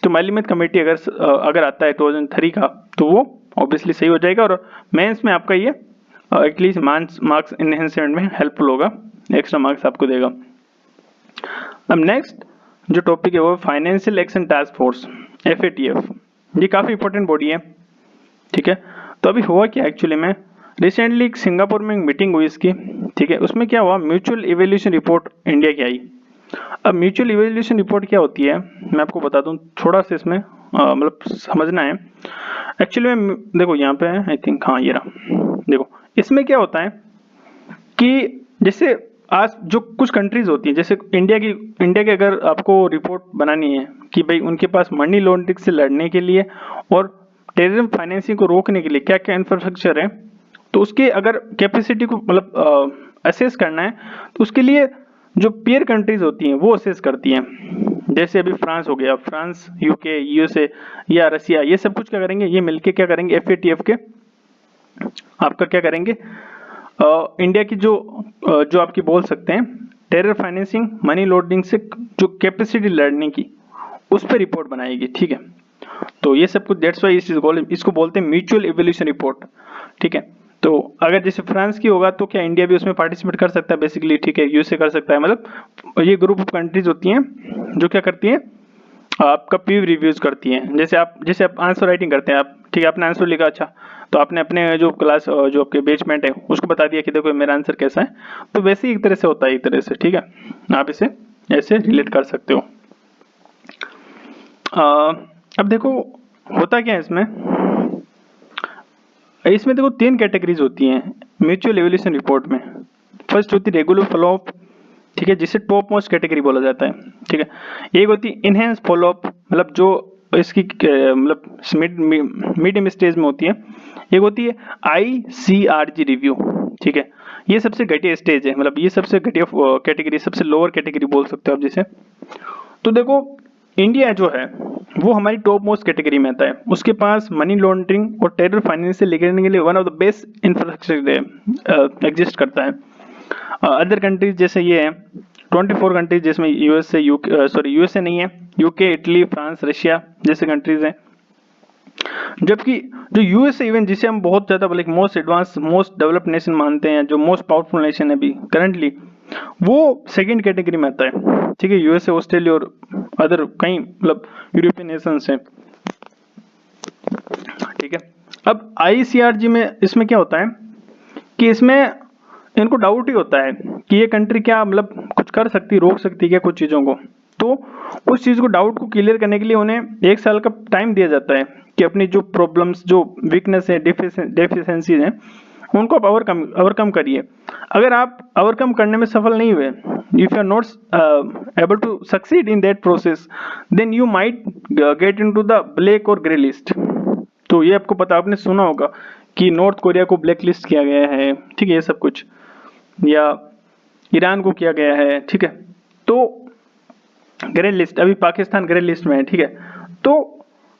तो मालूमात कमेटी अगर आता है 2003 का, तो वो ऑब्वियसली सही हो जाएगा और मेंस में आपका ये एटलीस्ट मार्क्स इनहेंसमेंट में हेल्पफुल होगा, एक्स्ट्रा मार्क्स आपको देगा। अब नेक्स्ट जो टॉपिक है वो financial action task force FATF। ये काफ़ी इंपॉर्टेंट बॉडी है, ठीक है। तो अभी हुआ क्या एक्चुअली में, रिसेंटली सिंगापुर में एक मीटिंग हुई इसकी, ठीक है। उसमें क्या हुआ, म्यूचुअल इवैल्यूएशन रिपोर्ट इंडिया की आई। अब म्यूचुअल इवैल्यूएशन रिपोर्ट क्या होती है मैं आपको बता दूं, थोड़ा सा इसमें मतलब समझना है। एक्चुअली में देखो यहाँ पे आई थिंक, हाँ ये रहा, देखो इसमें क्या होता है कि जैसे आज जो कुछ कंट्रीज होती है, जैसे इंडिया की अगर आपको रिपोर्ट बनानी है कि भाई उनके पास मनी लॉन्ड्रिंग से लड़ने के लिए और टेररिज्म फाइनेंसिंग को रोकने के लिए क्या क्या इंफ्रास्ट्रक्चर है, तो उसके अगर कैपेसिटी को मतलब असेस करना है, तो उसके लिए जो पीयर कंट्रीज होती हैं वो असेस करती हैं। जैसे अभी फ्रांस हो गया, फ्रांस, UK, USA या रसिया, ये सब कुछ क्या करेंगे, ये मिलके क्या करेंगे, FATF के आपका क्या करेंगे, इंडिया की जो आपकी बोल सकते हैं टेरर फाइनेंसिंग, मनी लॉन्ड्रिंग से जो कैपेसिटी लड़ने की, उस पर रिपोर्ट बनाएगी, ठीक है। तो ये सब कुछ दैट्स वाई इसको बोलते हैं म्यूचुअल इवैल्यूएशन रिपोर्ट, ठीक है। तो अगर जैसे फ्रांस की होगा तो क्या इंडिया भी उसमें पार्टिसिपेट कर सकता है बेसिकली, ठीक है, USA कर सकता है, मतलब ये ग्रुप ऑफ कंट्रीज होती हैं जो क्या करती हैं, आपका पीव रिव्यूज करती हैं। जैसे आप आंसर राइटिंग करते हैं आप, ठीक है, आपने आंसर लिखा, अच्छा, तो आपने अपने जो क्लास जो आपके बेचमेंट है उसको बता दिया कि देखो मेरा आंसर कैसा है, तो वैसे ही एक तरह से होता है, एक तरह से, ठीक है, आप इसे ऐसे रिलेट कर सकते हो। अब देखो होता क्या है इसमें देखो 3 कैटेगरीज होती हैं म्यूचुअल इवैल्यूएशन रिपोर्ट में। फर्स्ट होती है रेगुलर फॉलो अप, ठीक है, जिसे टॉप मोस्ट कैटेगरी बोला जाता है, ठीक है। एक होती है इनहेंस फॉलो अप, मतलब जो इसकी मतलब मीडियम स्टेज में होती है। एक होती है ICRG रिव्यू, ठीक है, ये सबसे घटिया स्टेज है, मतलब ये सबसे घटिया कैटेगरी, सबसे लोअर कैटेगरी बोल सकते हो आप जिसे। तो देखो इंडिया जो है वो हमारी टॉप मोस्ट कैटेगरी में आता है, उसके पास मनी लॉन्ड्रिंग और टेरर फाइनेंस से लेने के लिए one of the best infrastructure exist करता है। अदर कंट्रीज जैसे ये है 24 कंट्रीज, जिसमें USA नहीं है, UK, इटली, फ्रांस, रशिया जैसे कंट्रीज हैं। जबकि जो USA इवन जिसे हम बहुत ज्यादा like most advance, most developed nation मानते हैं, जो मोस्ट पावरफुल नेशन है अभी करंटली, वो सेकंड कैटेगरी में आता है, ठीक है। USA, ऑस्ट्रेलिया और अदर कई मतलब यूरोपियन नेशंस हैं, ठीक है। अब ICRG में इसमें क्या होता है कि इसमें इनको डाउट ही होता है कि ये कंट्री क्या मतलब कुछ कर सकती, रोक सकती है क्या कुछ चीज़ों को। तो उस चीज़ को, डाउट को क्लियर करने के लिए उन्हें 1 साल का टाइम दिया जाता है कि अपनी जो प्रॉब्लम्स, जो वीकनेस है, डेफिशिएंसीज हैं, उनको आप ओवरकम करिए। अगर आप ओवरकम करने में सफल नहीं हुए, if you are not able to succeed in that process, then you might get into the black और ग्रे लिस्ट। तो ये आपको पता, आपने सुना होगा कि नॉर्थ कोरिया को ब्लैक लिस्ट किया गया है, ठीक है, ये सब कुछ, या ईरान को किया गया है, ठीक है। तो ग्रे लिस्ट, अभी पाकिस्तान ग्रे लिस्ट में है, ठीक है। तो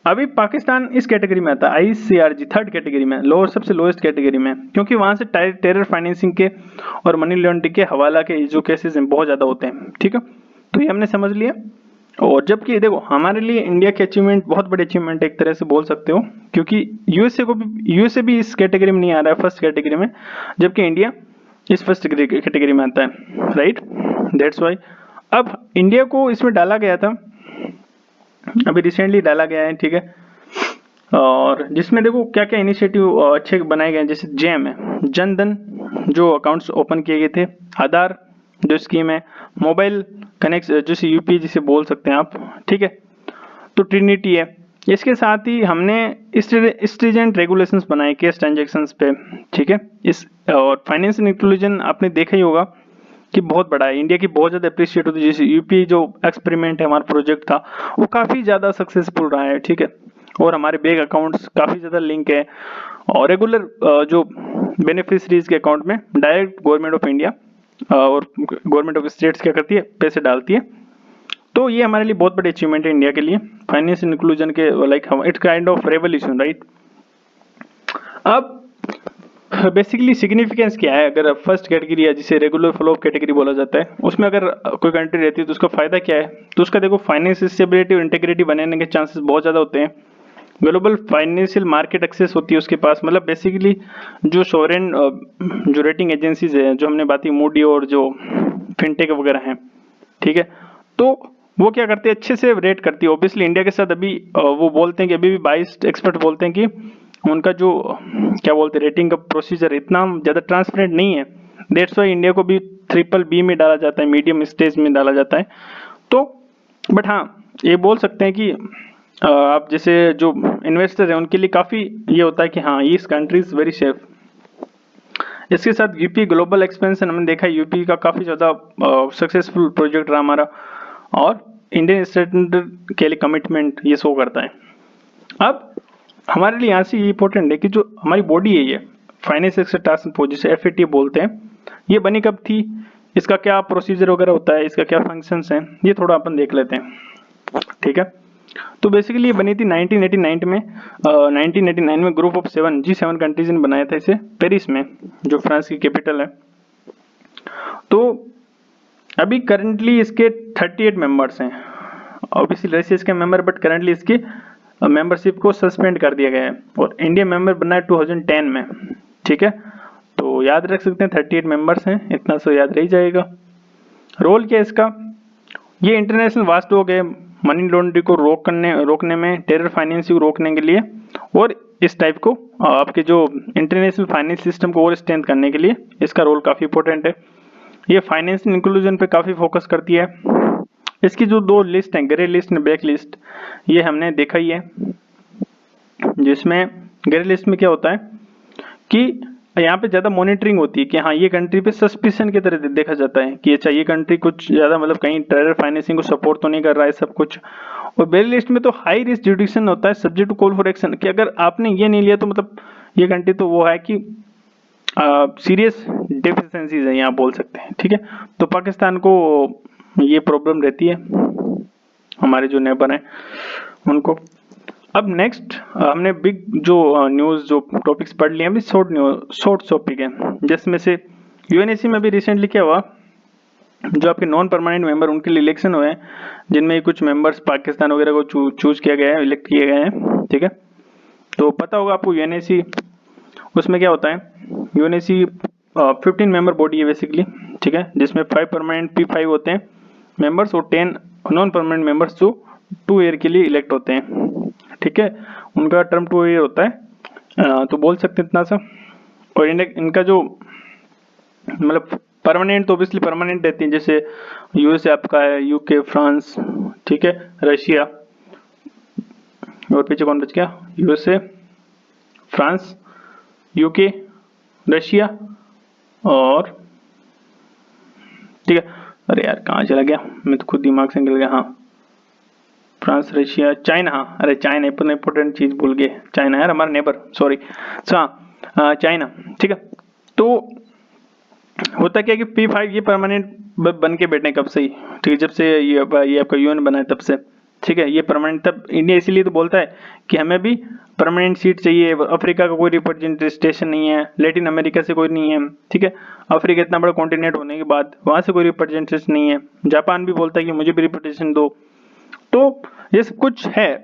अभी पाकिस्तान इस कैटेगरी में आता है, ICRG थर्ड कैटेगरी में, लोअर, सबसे लोएस्ट कैटेगरी में, क्योंकि वहां से टेरर फाइनेंसिंग के और मनी लॉन्ड्रिंग के हवाला के जो केसेस हैं बहुत ज्यादा होते हैं, ठीक है। तो ये हमने समझ लिया। और जबकि देखो हमारे लिए इंडिया की अचीवमेंट बहुत बड़ी अचीवमेंट है एक तरह से बोल सकते हो, क्योंकि यूएसए भी इस कैटेगरी में नहीं आ रहा है, फर्स्ट कैटेगरी में, जबकि इंडिया इस फर्स्ट कैटेगरी में आता है, राइट, दैट्स वाई। अब इंडिया को इसमें डाला गया था, अभी रिसेंटली डाला गया है, ठीक है। और जिसमें देखो क्या क्या इनिशिएटिव अच्छे बनाए गए हैं, जैसे जेम है, जन धन जो अकाउंट्स ओपन किए गए थे, आधार जो स्कीम है, मोबाइल कनेक्ट जैसे UPI जिसे बोल सकते हैं आप, ठीक है। तो ट्रिनिटी है। इसके साथ ही हमने स्ट्रिजेंट रेगुलेशंस बनाए कैश ट्रांजैक्शंस पे, ठीक है। इस और फाइनेंशियल इंक्लूजन आपने देखा ही होगा कि बहुत बड़ा है, इंडिया की बहुत ज़्यादा अप्रिशिएट होती है। जैसे यूपी जो एक्सपेरिमेंट है हमारा प्रोजेक्ट था वो काफ़ी ज़्यादा सक्सेसफुल रहा है, ठीक है। और हमारे बैंक अकाउंट्स काफ़ी ज़्यादा लिंक है और रेगुलर जो बेनिफिशरीज के अकाउंट में डायरेक्ट गवर्नमेंट ऑफ इंडिया और गवर्नमेंट ऑफ स्टेट्स क्या करती है, पैसे डालती है। तो ये हमारे लिए बहुत बड़ी अचीवमेंट है इंडिया के लिए, फाइनेंस इंक्लूजन के like it's kind of revolution, right. अब बेसिकली सिग्निफिकेंस क्या है, अगर फर्स्ट कैटेगरी है जिसे रेगुलर फ्लो ऑफ कैटेगरी बोला जाता है, उसमें अगर कोई कंट्री रहती है तो उसका फायदा क्या है, तो उसका देखो फाइनेंस स्टेबिलिटी और इंटीग्रिटी बनने के चांसेस बहुत ज़्यादा होते हैं। ग्लोबल फाइनेंशियल मार्केट एक्सेस होती है उसके पास, मतलब बेसिकली जो सॉवरेन जो रेटिंग एजेंसीज है, जो हमने बात की मूडी और जो फिनटेक वगैरह हैं, ठीक है, तो वो क्या करते हैं, अच्छे से रेट करती है। ऑब्वियसली इंडिया के साथ अभी वो बोलते हैं कि अभी भी 22 एक्सपर्ट बोलते हैं कि उनका जो क्या बोलते हैं रेटिंग का प्रोसीजर इतना ज़्यादा ट्रांसपेरेंट नहीं है। दैट्स वाई इंडिया को भी BBB में डाला जाता है, मीडियम स्टेज में डाला जाता है। तो बट हाँ, ये बोल सकते हैं कि आप जैसे जो इन्वेस्टर हैं उनके लिए काफ़ी ये होता है कि हाँ इस कंट्री इज़ वेरी सेफ। इसके साथ यूपी ग्लोबल एक्सपेंशन हमने देखा है, यूपी का काफ़ी ज़्यादा सक्सेसफुल प्रोजेक्ट रहा हमारा, और इंडियन स्टैंडर्ड के लिए कमिटमेंट ये शो करता है। अब हमारे लिए यहाँ से ये इंपॉर्टेंट है कि जो हमारी बॉडी है, ये फाइनेंस एक्सेस टास्क फोर्स जिसे FAT बोलते हैं, ये बनी कब थी, इसका क्या प्रोसीजर वगैरह होता है, इसका क्या फंक्शंस हैं, ये थोड़ा अपन देख लेते हैं, ठीक है। तो बेसिकली ये बनी थी 1989 में। 1989 में ग्रुप ऑफ G7 कंट्रीज ने बनाया था इसे, पेरिस में, जो फ्रांस की कैपिटल है। तो अभी करंटली इसके 38 मेंबर्स हैं। ऑब्वियसली रशिया इसके मेंबर, बट करंटली इसकी मेंबरशिप को सस्पेंड कर दिया गया है और इंडिया मेंबर बना है 2010 में, ठीक है। तो याद रख सकते हैं 38 मेंबर्स हैं, इतना तो याद रह जाएगा। रोल क्या है इसका, ये इंटरनेशनल वाचडॉग है मनी लॉन्ड्रिंग को रोकने में, टेरर फाइनेंसिंग को रोकने के लिए, और इस टाइप को आपके जो इंटरनेशनल फाइनेंस सिस्टम को और स्ट्रेंथ करने के लिए इसका रोल काफ़ी इंपॉर्टेंट है। ये फाइनेंशियल इंक्लूजन पे काफ़ी फोकस करती है। इसकी जो दो लिस्ट हैं, ग्रे लिस्ट और ब्लैक लिस्ट, ये हमने देखा ही है। जिसमें ग्रे लिस्ट में क्या होता है कि यहाँ पे ज़्यादा मॉनिटरिंग होती है कि हाँ ये कंट्री पे सस्पिशन की तरह देखा जाता है कि अच्छा ये कंट्री कुछ ज़्यादा मतलब कहीं टेरर फाइनेंसिंग को सपोर्ट तो नहीं कर रहा है सब कुछ। और ब्लैक लिस्ट में तो हाई रिस्क जुडिक्शन होता है, subject to call for action, कि अगर आपने ये नहीं लिया तो मतलब ये कंट्री तो वो है कि सीरियस डेफिशिएंसीज है, यहाँ बोल सकते हैं, ठीक है। तो पाकिस्तान को ये प्रॉब्लम रहती है, हमारे जो नेबर हैं उनको। अब नेक्स्ट हमने बिग जो न्यूज़ जो टॉपिक्स पढ़ लिए हैं, अभी शॉर्ट टॉपिक है, जिसमें से UNSC में भी रिसेंटली क्या हुआ, जो आपके नॉन परमानेंट मेंबर उनके लिए इलेक्शन हुए हैं, जिनमें कुछ मेंबर्स पाकिस्तान वगैरह को चूज किया गया है, इलेक्ट किए गए हैं, ठीक है। तो पता होगा आपको UNSC, उसमें क्या होता है, UNSC 15 मेंबर बॉडी है बेसिकली, ठीक है, जिसमें 5 परमानेंट P5 होते हैं मेंबर्स और 10 नॉन परमानेंट मेंबर्स जो 2 ईयर के लिए इलेक्ट होते हैं, ठीक है। उनका टर्म 2 ईयर होता है, तो बोल सकते हैं इतना सा। और इनका जो मतलब परमानेंट तो ऑब्वियसली परमानेंट रहती है, जैसे USA आपका है, UK, फ्रांस, ठीक है, रशिया, और पीछे कौन बच गया, USA, फ्रांस, UK, रशिया, और ठीक है, अरे यार कहाँ चला गया, मैं तो खुद दिमाग से निकल गया, हाँ फ्रांस, रशिया, चाइना, हाँ अरे चाइना इंपॉर्टेंट चीज़ भूल गए, चाइना यार हमारा नेबर, सॉरी, हाँ चाइना, ठीक है। तो होता क्या है कि P5 ये परमानेंट बन के बैठे कब से ही, ठीक है, जब से ये आपका UN बना है तब से, ठीक है। ये परमानेंट तब इंडिया इसीलिए तो बोलता है कि हमें भी परमानेंट सीट चाहिए। अफ्रीका का कोई रिप्रेजेंटेशन नहीं है, लैटिन अमेरिका से कोई नहीं है, ठीक है। अफ्रीका इतना बड़ा कॉन्टिनेंट होने के बाद वहाँ से कोई रिप्रेजेंटेशन नहीं है। जापान भी बोलता है कि मुझे भी रिप्रेजेंटेशन दो। तो ये सब कुछ है,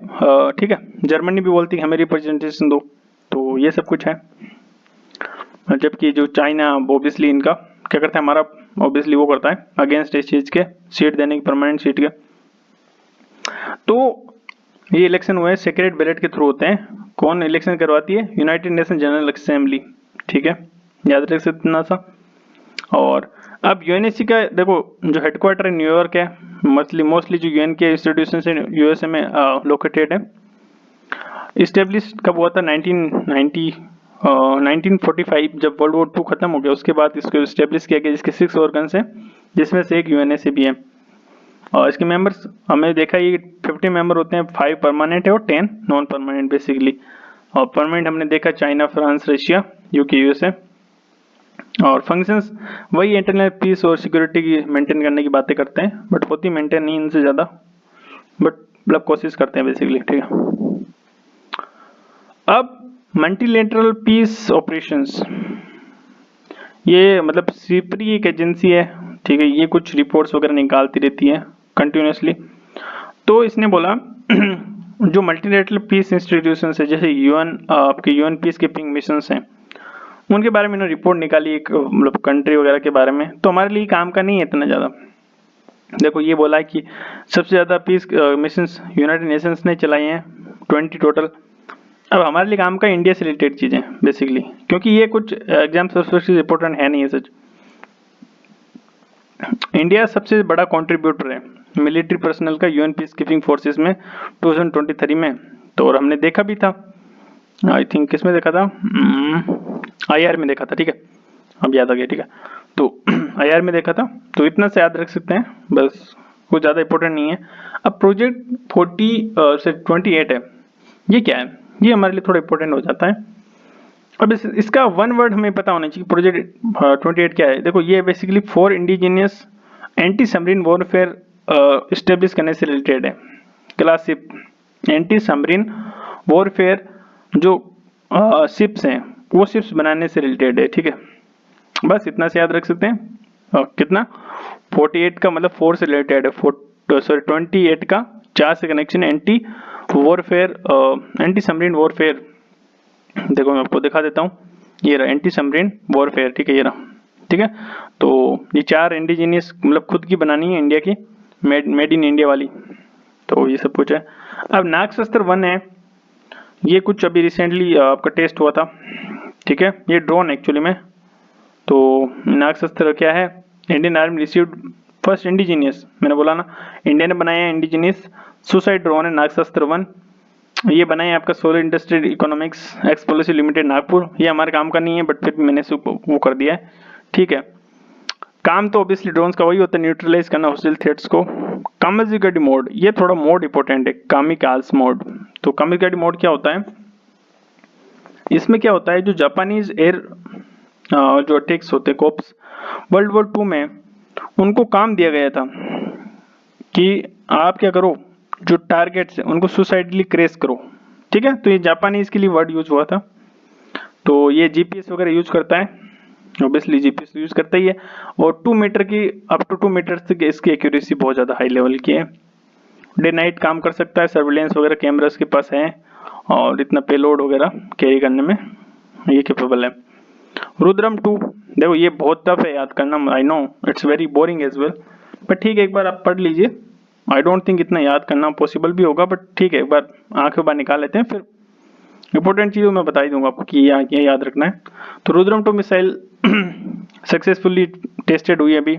ठीक है। जर्मनी भी बोलती है हमें रिप्रेजेंटेशन दो, तो ये सब कुछ है। जबकि जो चाइना ऑब्वियसली इनका क्या करता है, हमारा ऑब्वियसली वो करता है अगेंस्ट इस चीज़ के, सीट देने की, परमानेंट सीट के। तो ये इलेक्शन हुए सीक्रेट बैलेट के थ्रू होते हैं। कौन इलेक्शन करवाती है, यूनाइटेड नेशन जनरल असेंबली, ठीक है, याद रख सकते इतना सा। और अब UNSC का देखो जो हेडक्वार्टर है न्यूयॉर्क है, मोस्टली जो UN के इंस्टीट्यूशन है USA में लोकेटेड है। इस्टेब्लिश कब हुआ था, 1945, जब वर्ल्ड वॉर 2 खत्म हो गया उसके बाद इसको इस्टेब्लिश किया गया, जिसके 6 ऑर्गन्स हैं, जिसमें से एक यूएनएससी भी है। और इसके मेंबर्स हमने देखा ये 50 मेंबर होते हैं, 5 परमानेंट है और 10 नॉन परमानेंट बेसिकली। और परमानेंट हमने देखा China, France, Russia, UK, USA. और फंक्शंस वही इंटरनल पीस और सिक्योरिटी की मेंटेन करने की बातें करते हैं, बट होती मेंटेन नहीं इनसे ज़्यादा, बट मतलब कोशिश करते हैं बेसिकली, ठीक है। अब मल्टीलेटरल पीस ऑपरेशंस, ये मतलब सिपरी एक एजेंसी है, ठीक है, ये कुछ रिपोर्ट्स वगैरह निकालती रहती है कंटिन्यूसली। तो इसने बोला जो मल्टीलेटरल पीस इंस्टीट्यूशंस है, जैसे यूएन, आपके यूएन पीस कीपिंग मिशंस हैं, उनके बारे में इन्होंने रिपोर्ट निकाली एक मतलब कंट्री वगैरह के बारे में। तो हमारे लिए काम का नहीं है इतना ज़्यादा। देखो ये बोला है कि सबसे ज़्यादा पीस मिशंस यूनाइटेड नेशंस ने चलाई हैं, 20 टोटल। अब हमारे लिए काम का इंडिया से रिलेटेड चीज़ें बेसिकली, क्योंकि ये कुछ एग्जाम पर्सपेक्टिव से इंपॉर्टेंट है नहीं है सच। इंडिया सबसे बड़ा कंट्रीब्यूटर है मिलिट्री पर्सनल का यूएन पीस कीपिंग फोर्सेस में 2023 में। तो और हमने देखा भी था, आई थिंक किस में देखा था, आईआर में देखा था, ठीक है, अब याद आ गया, ठीक है। तो आईआर में देखा था, तो इतना से याद रख सकते हैं बस, कुछ ज़्यादा इंपॉर्टेंट नहीं है। अब प्रोजेक्ट 28 है, ये क्या है, ये हमारे लिए थोड़ा इंपॉर्टेंट हो जाता है। अब इसका वन वर्ड हमें पता होना चाहिए, प्रोजेक्ट 28 क्या है। देखो ये basically for indigenous anti submarine warfare establish करने से रिलेटेड है। Class ship anti submarine warfare जो शिप्स हैं वो शिप्स बनाने से रिलेटेड है, ठीक है। बस इतना से याद रख सकते हैं। कितना 48 का मतलब 4 से रिलेटेड है, 28 का 4 से connection, anti warfare anti submarine warfare. देखो मैं आपको दिखा देता हूँ, ये रहा एंटी सबमरीन वॉरफेयर, ठीक है, ये रहा, ठीक है। तो ये 4 इंडिजीनियस मतलब खुद की बनानी है इंडिया की, मेड इन इंडिया वाली, तो ये सब कुछ है। अब नागशस्त्र 1 है, ये कुछ अभी रिसेंटली आपका टेस्ट हुआ था, ठीक है, ये ड्रोन एक्चुअली में। तो नागशस्त्र क्या है, Indian army received first indigenous, मैंने बोला ना इंडिया ने बनाया है इंडिजीनियस सुसाइड ड्रोन है नागशस्त्र 1। ये बनाए आपका solar industrial economics x policy limited Nagpur. ये हमारे काम का नहीं है, बट फिर भी मैंने वो कर दिया है, ठीक है। काम तो ऑब्वियसली ड्रोन्स का वही होता है, न्यूट्रलाइज करना हॉस्टाइल थ्रेट्स को। कामिकाज़े मोड, ये थोड़ा मोड इंपॉर्टेंट है, कामिकाज़ मोड। तो कामिकाज़े मोड क्या होता है, इसमें क्या होता है, जो जापानीज एयर जो अटैक्स होते हैं कोप्स वर्ल्ड वॉर 2 में, उनको काम दिया गया था कि आप क्या करो, जो टारगेट्स हैं उनको सुसाइडली क्रैश करो, ठीक है। तो ये जापानी इसके लिए वर्ड यूज हुआ था। तो ये जीपीएस वगैरह यूज करता है, ऑब्वियसली जीपीएस यूज करता ही है। और 2 मीटर की अप टू 2 मीटर तक इसकी एक्यूरेसी बहुत ज़्यादा हाई लेवल की है। डे नाइट काम कर सकता है, सर्विलेंस वगैरह कैमरास के पास है, और इतना पेलोड वगैरह कैरी करने में ये कैपेबल है। रुद्रम 2, देखो ये बहुत टफ है याद करना, I know it's very boring as well, but ठीक है एक बार आप पढ़ लीजिए। आई डोंट थिंक इतना याद करना पॉसिबल भी होगा, बट ठीक है एक बार आंखें बाहर निकाल लेते हैं, फिर इंपॉर्टेंट चीज़ों मैं बता ही दूंगा आपको कि ये याद रखना है। तो रुद्रम 2 मिसाइल सक्सेसफुली टेस्टेड हुई अभी।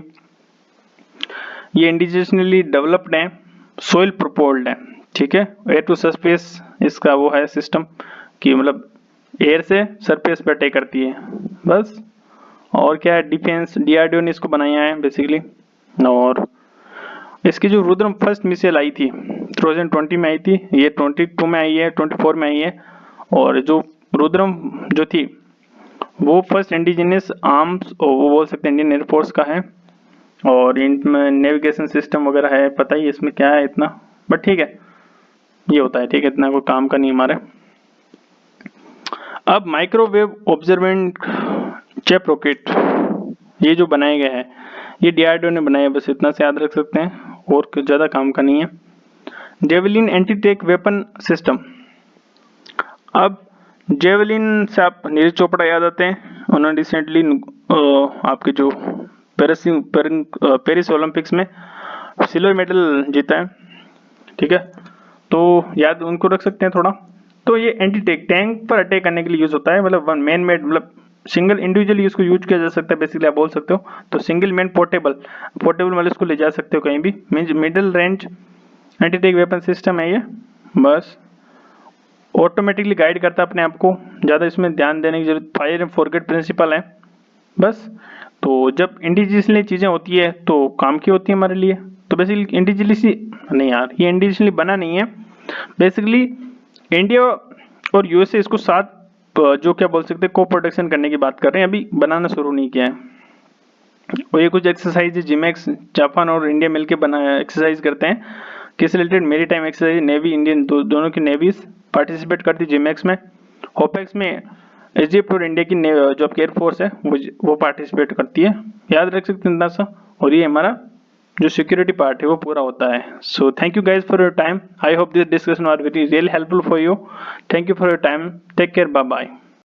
ये इंडिजिनली डेवलप्ड है, सोइल प्रोपोल्ड है, ठीक है। एयर टू सरफेस इसका वो है सिस्टम कि मतलब एयर से सरफेस पे अटैक करती है बस। और क्या है, डिफेंस डीआरडीओ ने इसको बनाया है बेसिकली। और इसकी जो रुद्रम फर्स्ट मिसाइल आई थी 2020 में आई थी, ये 22 में आई है, 24 में आई है। और जो रुद्रम जो थी वो फर्स्ट इंडिजिनियस आर्म्स वो बोल सकते हैं इंडियन एयरफोर्स का है। और इनमें नेविगेशन सिस्टम वगैरह है, पता ही इसमें क्या है इतना, बट ठीक है ये होता है, ठीक है, इतना कोई काम का नहीं हमारे। अब माइक्रोवेव ऑब्जर्वेंट चेप रॉकेट, ये जो बनाए गए हैं ये डीआरडीओ ने बनाए, बस इतना से याद रख सकते हैं, और कुछ ज़्यादा काम का नहीं है। Javelin anti tank weapon system, अब जेवलिन से आप नीरज चोपड़ा याद आते हैं, उन्होंने रिसेंटली आपके जो पेरिस ओलंपिक्स में सिल्वर मेडल जीता है, ठीक है, तो याद उनको रख सकते हैं थोड़ा। तो ये एंटी टैंक पर अटैक करने के लिए यूज होता है, मतलब वन मैन मेड, मतलब सिंगल इंडिविजुअली इसको यूज किया जा सकता है बेसिकली, आप बोल सकते हो। तो सिंगल मैन पोर्टेबल मतलब इसको ले जा सकते हो कहीं भी, means middle range anti tank weapon system है ये। बस ऑटोमेटिकली गाइड करता है अपने आप को, ज़्यादा इसमें ध्यान देने की जरूरत, फायर एंड फॉरगेट प्रिंसिपल है बस। तो जब इंडिजिनियसली चीज़ें होती है तो काम की होती है हमारे लिए। तो बेसिकली इंडिजिनियसली नहीं यार, ये इंडिजिनियसली बना नहीं है। बेसिकली इंडिया और यूएसए इसको साथ जो क्या बोल सकते हैं को प्रोडक्शन करने की बात कर रहे हैं, अभी बनाना शुरू नहीं किया है। और ये कुछ एक्सरसाइज जिमैक्स जापान और इंडिया मिलके बनाया एक्सरसाइज करते हैं, किस रिलेटेड मेरी टाइम एक्सरसाइज, नेवी इंडियन दोनों की नेवीज पार्टिसिपेट करती है जिमैक्स में। होपेक्स में इजिप्ट और इंडिया की जो आपकी एयरफोर्स है वो पार्टिसिपेट करती है, याद रख सकते हैं इतना सा। और ये हमारा जो सिक्योरिटी पार्ट है वो पूरा होता है। So thank you guys for your time, I hope this discussion are very real helpful for you. Thank you for your time, take care, bye bye.